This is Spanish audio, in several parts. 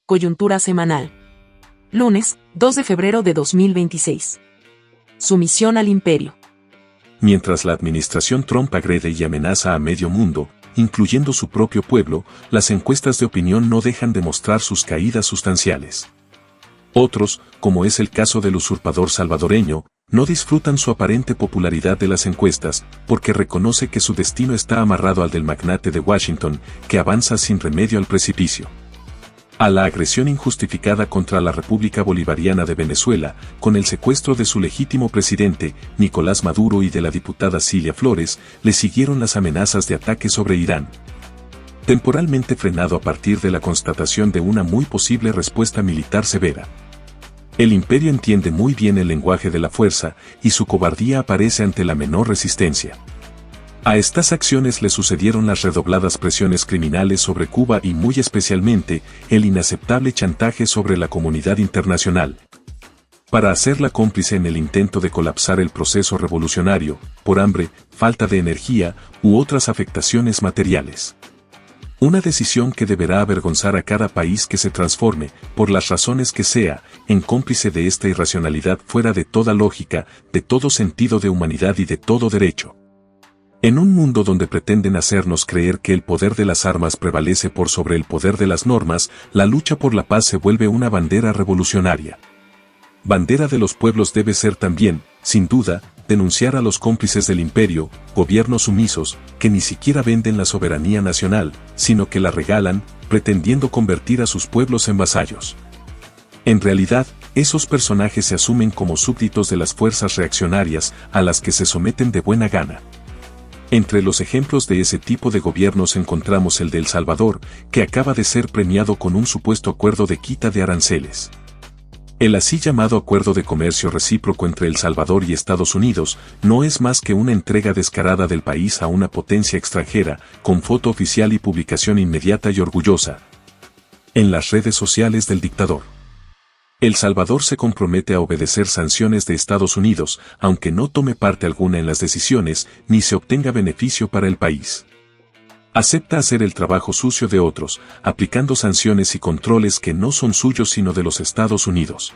Coyuntura semanal. Lunes, 2 de febrero de 2026. Sumisión al imperio. Mientras la administración Trump agrede y amenaza a medio mundo, incluyendo su propio pueblo, las encuestas de opinión no dejan de mostrar sus caídas sustanciales. Otros, como es el caso del usurpador salvadoreño, no disfrutan su aparente popularidad de las encuestas, porque reconoce que su destino está amarrado al del magnate de Washington, que avanza sin remedio al precipicio. A la agresión injustificada contra la República Bolivariana de Venezuela, con el secuestro de su legítimo presidente, Nicolás Maduro, y de la diputada Cilia Flores, le siguieron las amenazas de ataque sobre Irán. Temporalmente frenado a partir de la constatación de una muy posible respuesta militar severa. El imperio entiende muy bien el lenguaje de la fuerza, y su cobardía aparece ante la menor resistencia. A estas acciones le sucedieron las redobladas presiones criminales sobre Cuba y muy especialmente, el inaceptable chantaje sobre la comunidad internacional, para hacerla cómplice en el intento de colapsar el proceso revolucionario, por hambre, falta de energía, u otras afectaciones materiales. Una decisión que deberá avergonzar a cada país que se transforme, por las razones que sea, en cómplice de esta irracionalidad fuera de toda lógica, de todo sentido de humanidad y de todo derecho. En un mundo donde pretenden hacernos creer que el poder de las armas prevalece por sobre el poder de las normas, la lucha por la paz se vuelve una bandera revolucionaria. Bandera de los pueblos debe ser también, sin duda, denunciar a los cómplices del imperio, gobiernos sumisos, que ni siquiera venden la soberanía nacional, sino que la regalan, pretendiendo convertir a sus pueblos en vasallos. En realidad, esos personajes se asumen como súbditos de las fuerzas reaccionarias, a las que se someten de buena gana. Entre los ejemplos de ese tipo de gobiernos encontramos el de El Salvador, que acaba de ser premiado con un supuesto acuerdo de quita de aranceles. El así llamado Acuerdo de Comercio Recíproco entre El Salvador y Estados Unidos no es más que una entrega descarada del país a una potencia extranjera, con foto oficial y publicación inmediata y orgullosa en las redes sociales del dictador. El Salvador se compromete a obedecer sanciones de Estados Unidos, aunque no tome parte alguna en las decisiones, ni se obtenga beneficio para el país. Acepta hacer el trabajo sucio de otros, aplicando sanciones y controles que no son suyos sino de los Estados Unidos.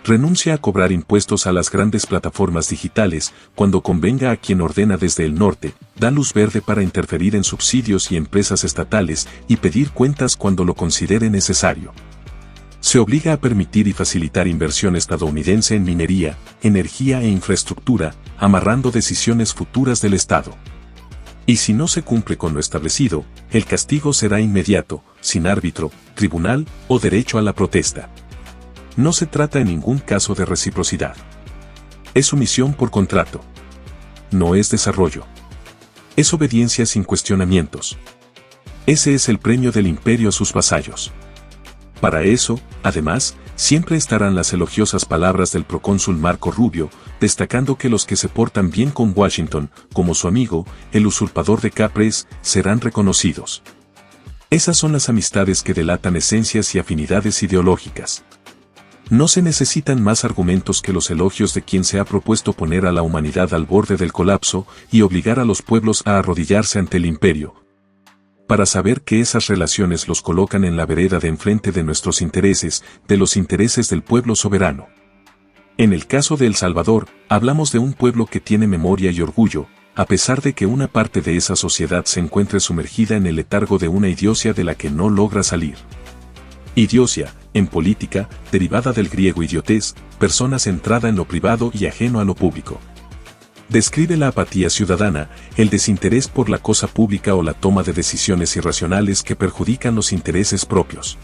Renuncia a cobrar impuestos a las grandes plataformas digitales, cuando convenga a quien ordena desde el norte, da luz verde para interferir en subsidios y empresas estatales, y pedir cuentas cuando lo considere necesario. Se obliga a permitir y facilitar inversión estadounidense en minería, energía e infraestructura, amarrando decisiones futuras del Estado. Y si no se cumple con lo establecido, el castigo será inmediato, sin árbitro, tribunal o derecho a la protesta. No se trata en ningún caso de reciprocidad. Es sumisión por contrato. No es desarrollo. Es obediencia sin cuestionamientos. Ese es el premio del imperio a sus vasallos. Para eso, además, siempre estarán las elogiosas palabras del procónsul Marco Rubio, destacando que los que se portan bien con Washington, como su amigo, el usurpador de Capres, serán reconocidos. Esas son las amistades que delatan esencias y afinidades ideológicas. No se necesitan más argumentos que los elogios de quien se ha propuesto poner a la humanidad al borde del colapso y obligar a los pueblos a arrodillarse ante el imperio, para saber que esas relaciones los colocan en la vereda de enfrente de nuestros intereses, de los intereses del pueblo soberano. En el caso de El Salvador, hablamos de un pueblo que tiene memoria y orgullo, a pesar de que una parte de esa sociedad se encuentre sumergida en el letargo de una idiocia de la que no logra salir. Idiocia, en política, derivada del griego idiotez, persona centrada en lo privado y ajeno a lo público. Describe la apatía ciudadana, el desinterés por la cosa pública o la toma de decisiones irracionales que perjudican los intereses propios.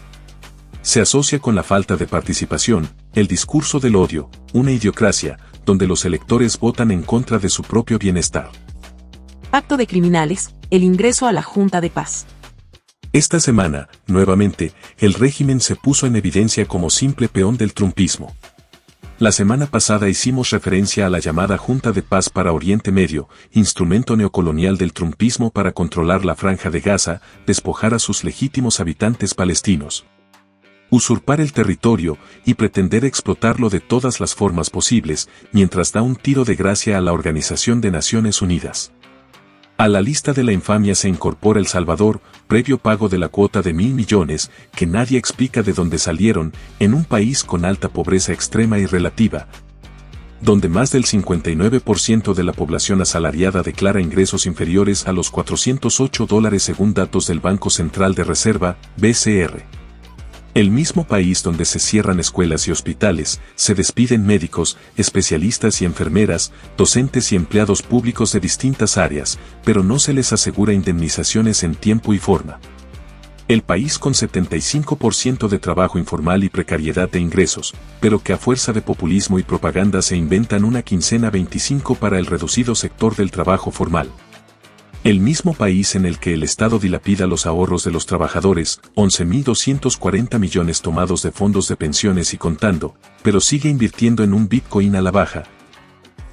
Se asocia con la falta de participación, el discurso del odio, una idiocracia, donde los electores votan en contra de su propio bienestar. Pacto de criminales, el ingreso a la Junta de Paz. Esta semana, nuevamente, el régimen se puso en evidencia como simple peón del trumpismo. La semana pasada hicimos referencia a la llamada Junta de Paz para Oriente Medio, instrumento neocolonial del trumpismo para controlar la Franja de Gaza, despojar a sus legítimos habitantes palestinos, usurpar el territorio y pretender explotarlo de todas las formas posibles, mientras da un tiro de gracia a la Organización de Naciones Unidas. A la lista de la infamia se incorpora El Salvador, previo pago de la cuota de 1.000 millones, que nadie explica de dónde salieron, en un país con alta pobreza extrema y relativa, donde más del 59% de la población asalariada declara ingresos inferiores a los $408 según datos del Banco Central de Reserva, BCR. El mismo país donde se cierran escuelas y hospitales, se despiden médicos, especialistas y enfermeras, docentes y empleados públicos de distintas áreas, pero no se les asegura indemnizaciones en tiempo y forma. El país con 75% de trabajo informal y precariedad de ingresos, pero que a fuerza de populismo y propaganda se inventan una quincena 25 para el reducido sector del trabajo formal. El mismo país en el que el Estado dilapida los ahorros de los trabajadores, 11.240 millones tomados de fondos de pensiones y contando, pero sigue invirtiendo en un Bitcoin a la baja,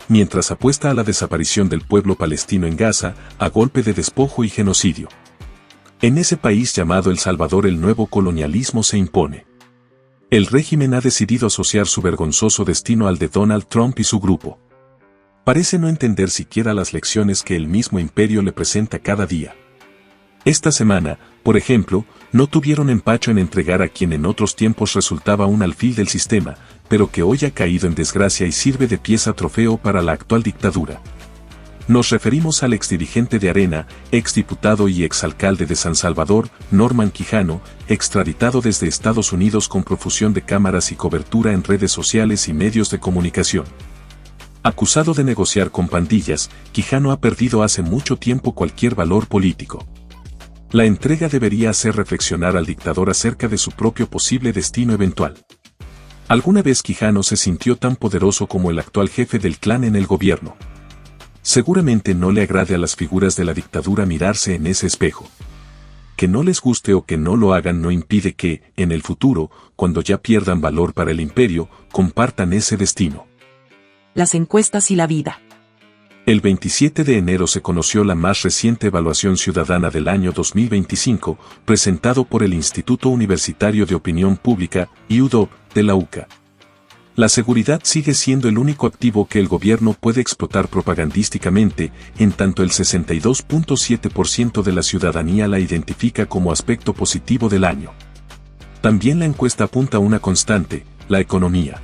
mientras apuesta a la desaparición del pueblo palestino en Gaza, a golpe de despojo y genocidio. En ese país llamado El Salvador el nuevo colonialismo se impone. El régimen ha decidido asociar su vergonzoso destino al de Donald Trump y su grupo. Parece no entender siquiera las lecciones que el mismo imperio le presenta cada día. Esta semana, por ejemplo, no tuvieron empacho en entregar a quien en otros tiempos resultaba un alfil del sistema, pero que hoy ha caído en desgracia y sirve de pieza trofeo para la actual dictadura. Nos referimos al exdirigente de Arena, exdiputado y exalcalde de San Salvador, Norman Quijano, extraditado desde Estados Unidos con profusión de cámaras y cobertura en redes sociales y medios de comunicación. Acusado de negociar con pandillas, Quijano ha perdido hace mucho tiempo cualquier valor político. La entrega debería hacer reflexionar al dictador acerca de su propio posible destino eventual. ¿Alguna vez Quijano se sintió tan poderoso como el actual jefe del clan en el gobierno? Seguramente no le agrade a las figuras de la dictadura mirarse en ese espejo. Que no les guste o que no lo hagan no impide que, en el futuro, cuando ya pierdan valor para el imperio, compartan ese destino. Las encuestas y la vida. El 27 de enero se conoció la más reciente evaluación ciudadana del año 2025, presentado por el Instituto Universitario de Opinión Pública, IUDOP, de la UCA. La seguridad sigue siendo el único activo que el gobierno puede explotar propagandísticamente, en tanto el 62.7% de la ciudadanía la identifica como aspecto positivo del año. También la encuesta apunta a una constante, la economía.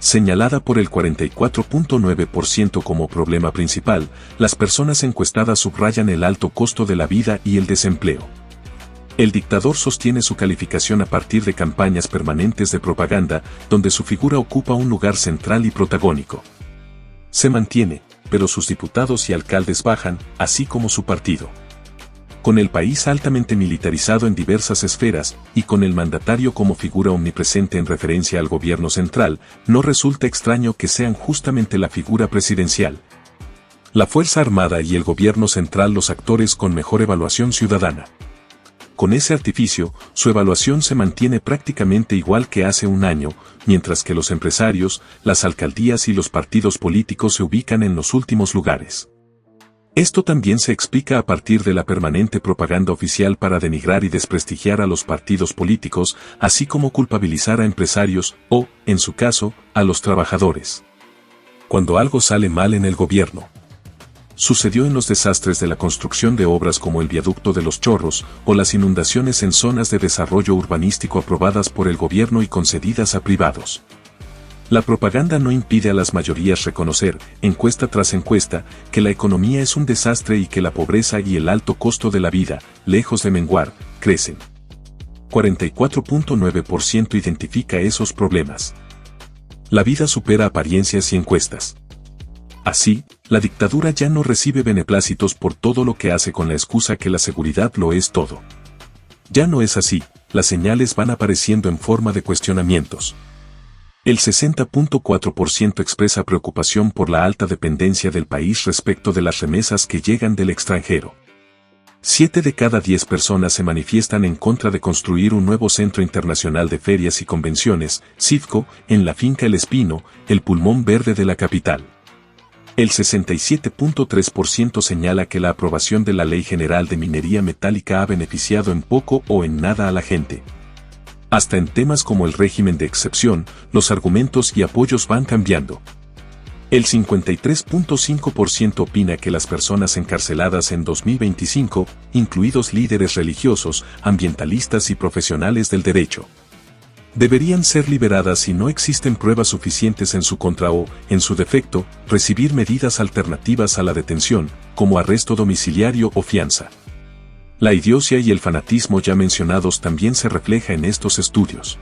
Señalada por el 44.9% como problema principal, las personas encuestadas subrayan el alto costo de la vida y el desempleo. El dictador sostiene su calificación a partir de campañas permanentes de propaganda, donde su figura ocupa un lugar central y protagónico. Se mantiene, pero sus diputados y alcaldes bajan, así como su partido. Con el país altamente militarizado en diversas esferas, y con el mandatario como figura omnipresente en referencia al gobierno central, no resulta extraño que sean justamente la figura presidencial, la Fuerza Armada y el gobierno central los actores con mejor evaluación ciudadana. Con ese artificio, su evaluación se mantiene prácticamente igual que hace un año, mientras que los empresarios, las alcaldías y los partidos políticos se ubican en los últimos lugares. Esto también se explica a partir de la permanente propaganda oficial para denigrar y desprestigiar a los partidos políticos, así como culpabilizar a empresarios o, en su caso, a los trabajadores. Cuando algo sale mal en el gobierno. Sucedió en los desastres de la construcción de obras como el viaducto de los Chorros o las inundaciones en zonas de desarrollo urbanístico aprobadas por el gobierno y concedidas a privados. La propaganda no impide a las mayorías reconocer, encuesta tras encuesta, que la economía es un desastre y que la pobreza y el alto costo de la vida, lejos de menguar, crecen. 44.9% identifica esos problemas. La vida supera apariencias y encuestas. Así, la dictadura ya no recibe beneplácitos por todo lo que hace con la excusa que la seguridad lo es todo. Ya no es así, las señales van apareciendo en forma de cuestionamientos. El 60.4% expresa preocupación por la alta dependencia del país respecto de las remesas que llegan del extranjero. 7 de cada 10 personas se manifiestan en contra de construir un nuevo Centro Internacional de Ferias y Convenciones, CIFCO, en la finca El Espino, el pulmón verde de la capital. El 67.3% señala que la aprobación de la Ley General de Minería Metálica ha beneficiado en poco o en nada a la gente. Hasta en temas como el régimen de excepción, los argumentos y apoyos van cambiando. El 53.5% opina que las personas encarceladas en 2025, incluidos líderes religiosos, ambientalistas y profesionales del derecho, deberían ser liberadas si no existen pruebas suficientes en su contra o, en su defecto, recibir medidas alternativas a la detención, como arresto domiciliario o fianza. La idiocia y el fanatismo ya mencionados también se refleja en estos estudios.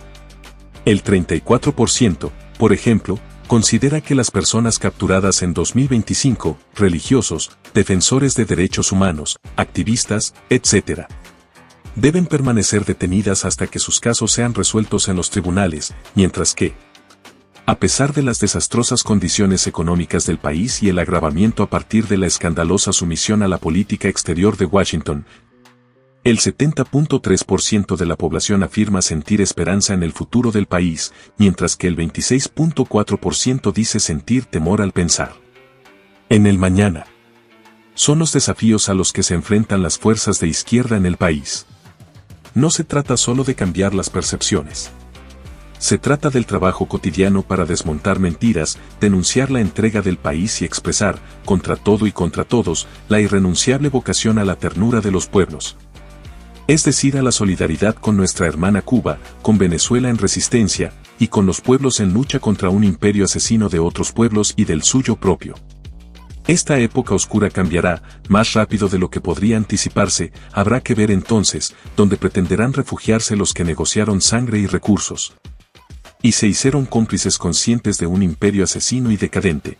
El 34%, por ejemplo, considera que las personas capturadas en 2025, religiosos, defensores de derechos humanos, activistas, etc., deben permanecer detenidas hasta que sus casos sean resueltos en los tribunales, mientras que, a pesar de las desastrosas condiciones económicas del país y el agravamiento a partir de la escandalosa sumisión a la política exterior de Washington, el 70.3% de la población afirma sentir esperanza en el futuro del país, mientras que el 26.4% dice sentir temor al pensar en el mañana. Son los desafíos a los que se enfrentan las fuerzas de izquierda en el país. No se trata solo de cambiar las percepciones. Se trata del trabajo cotidiano para desmontar mentiras, denunciar la entrega del país y expresar, contra todo y contra todos, la irrenunciable vocación a la ternura de los pueblos. Es decir, a la solidaridad con nuestra hermana Cuba, con Venezuela en resistencia, y con los pueblos en lucha contra un imperio asesino de otros pueblos y del suyo propio. Esta época oscura cambiará, más rápido de lo que podría anticiparse, habrá que ver entonces, dónde pretenderán refugiarse los que negociaron sangre y recursos, y se hicieron cómplices conscientes de un imperio asesino y decadente.